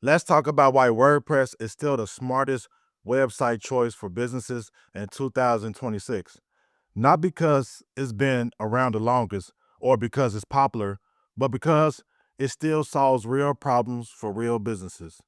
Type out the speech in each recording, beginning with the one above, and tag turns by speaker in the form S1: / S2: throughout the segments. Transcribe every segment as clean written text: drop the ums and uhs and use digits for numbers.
S1: Let's talk about why WordPress is still the smartest website choice for businesses in 2026. Not because it's been around the longest or because it's popular, but because it still solves real problems for real businesses.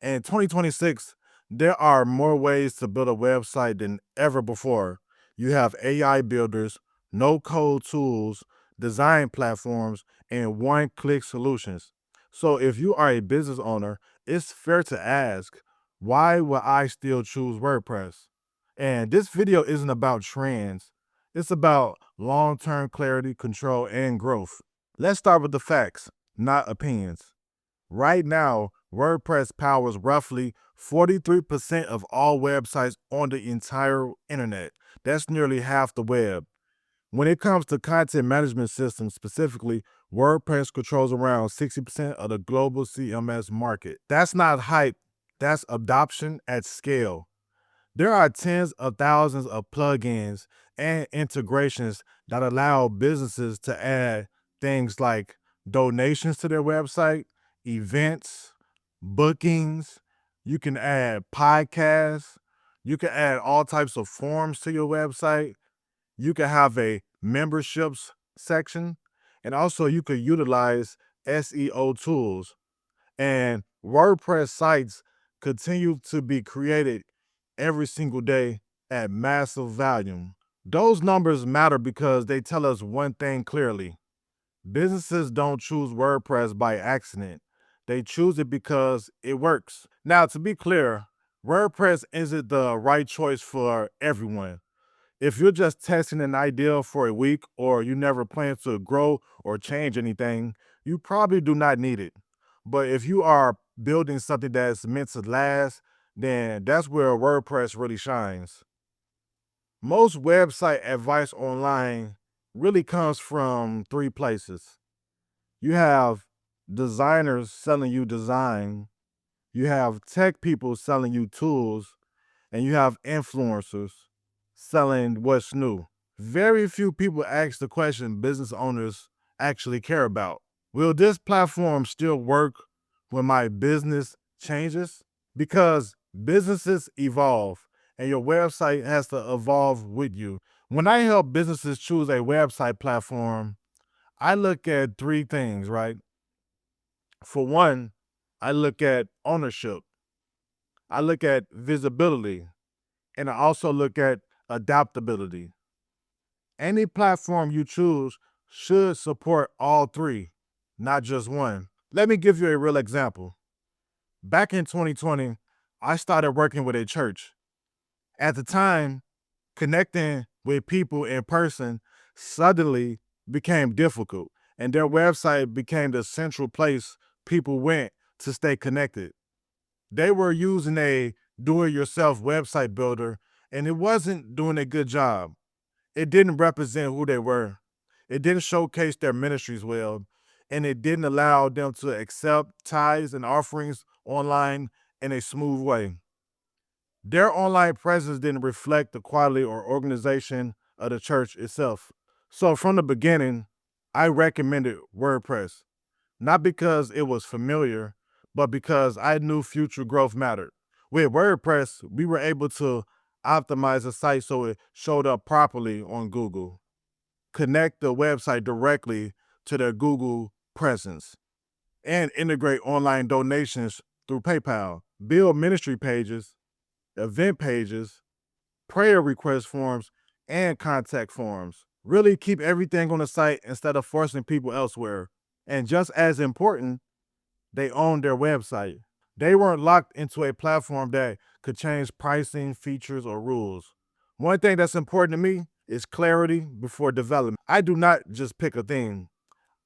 S1: In 2026, there are more ways to build a website than ever before. You have AI builders, no code tools, design platforms, and one click solutions. So, if you are a business owner, it's fair to ask, why will I still choose WordPress? And this video isn't about trends, it's about long term clarity, control, and growth. Let's start with the facts, not opinions. Right now, WordPress powers roughly 43% of all websites on the entire internet. That's nearly half the web. When it comes to content management systems specifically, WordPress controls around 60% of the global CMS market. That's not hype, that's adoption at scale. There are tens of thousands of plugins and integrations that allow businesses to add things like donations to their website, events, bookings. You can add podcasts. You can add all types of forms to your website. You can have a memberships section. And also, you could utilize SEO tools. And WordPress sites continue to be created every single day at massive volume. Those numbers matter because they tell us one thing clearly. Businesses don't choose WordPress by accident. They choose it because it works. Now, to be clear, WordPress isn't the right choice for everyone. If you're just testing an idea for a week or you never plan to grow or change anything, you probably do not need it. But if you are building something that's meant to last, then that's where WordPress really shines. Most website advice online really comes from three places. You have designers selling you design, you have tech people selling you tools, and you have influencers selling what's new. Very few people ask the question business owners actually care about. Will this platform still work when my business changes? Because businesses evolve and your website has to evolve with you. When I help businesses choose a website platform, I look at three things, right? For one, I look at ownership, I look at visibility, and I also look at adaptability. Any platform you choose should support all three, not just one. Let me give you a real example. Back in 2020, I started working with a church. At the time, connecting with people in person suddenly became difficult, and their website became the central place people went to stay connected. They were using a do it yourself website builder, and it wasn't doing a good job. It didn't represent who they were. It didn't showcase their ministries well, and it didn't allow them to accept tithes and offerings online in a smooth way. Their online presence didn't reflect the quality or organization of the church itself. So from the beginning, I recommended WordPress, not because it was familiar, but because I knew future growth mattered. With WordPress, we were able to optimize the site so it showed up properly on Google, connect the website directly to their Google presence, and integrate online donations through PayPal, build ministry pages, event pages, prayer request forms, and contact forms. Really keep everything on the site instead of forcing people elsewhere. And just as important, they own their website. They weren't locked into a platform that could change pricing, features, or rules. One thing that's important to me is clarity before development. I do not just pick a theme.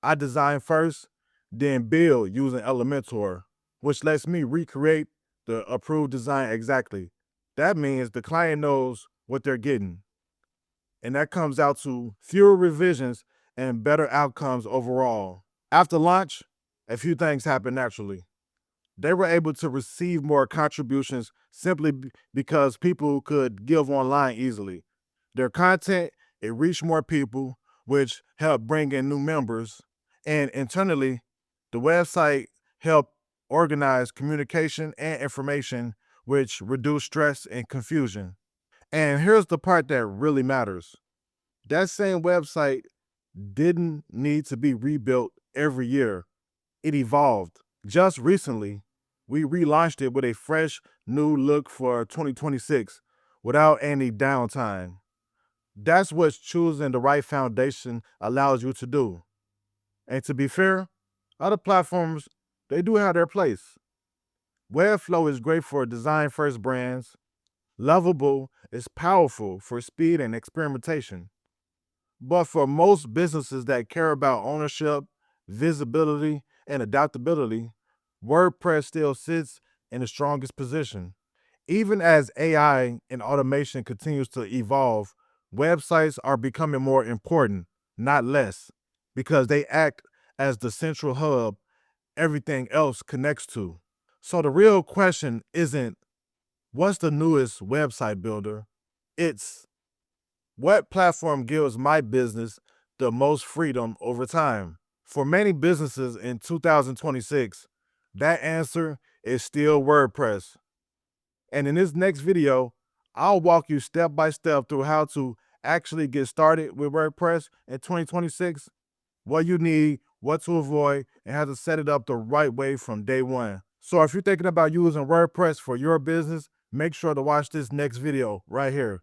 S1: I design first, then build using Elementor, which lets me recreate the approved design exactly. That means the client knows what they're getting, and that comes out to fewer revisions and better outcomes overall. After launch, a few things happen naturally. They were able to receive more contributions simply because people could give online easily. Their content, it reached more people, which helped bring in new members. And internally, the website helped organize communication and information, which reduce stress and confusion. And here's the part that really matters. That same website didn't need to be rebuilt every year. It evolved. Just recently, we relaunched it with a fresh new look for 2026 without any downtime. That's what choosing the right foundation allows you to do. And to be fair, other platforms, they do have their place. Webflow is great for design first brands. Lovable is powerful for speed and experimentation. But for most businesses that care about ownership, visibility, and adaptability, WordPress still sits in the strongest position. Even as AI and automation continues to evolve, websites are becoming more important, not less, because they act as the central hub everything else connects to. So the real question isn't what's the newest website builder? It's what platform gives my business the most freedom over time? For many businesses in 2026, that answer is still WordPress. And in this next video, I'll walk you step by step through how to actually get started with WordPress in 2026, what you need, what to avoid, and how to set it up the right way from day one. So if you're thinking about using WordPress for your business, make sure to watch this next video right here.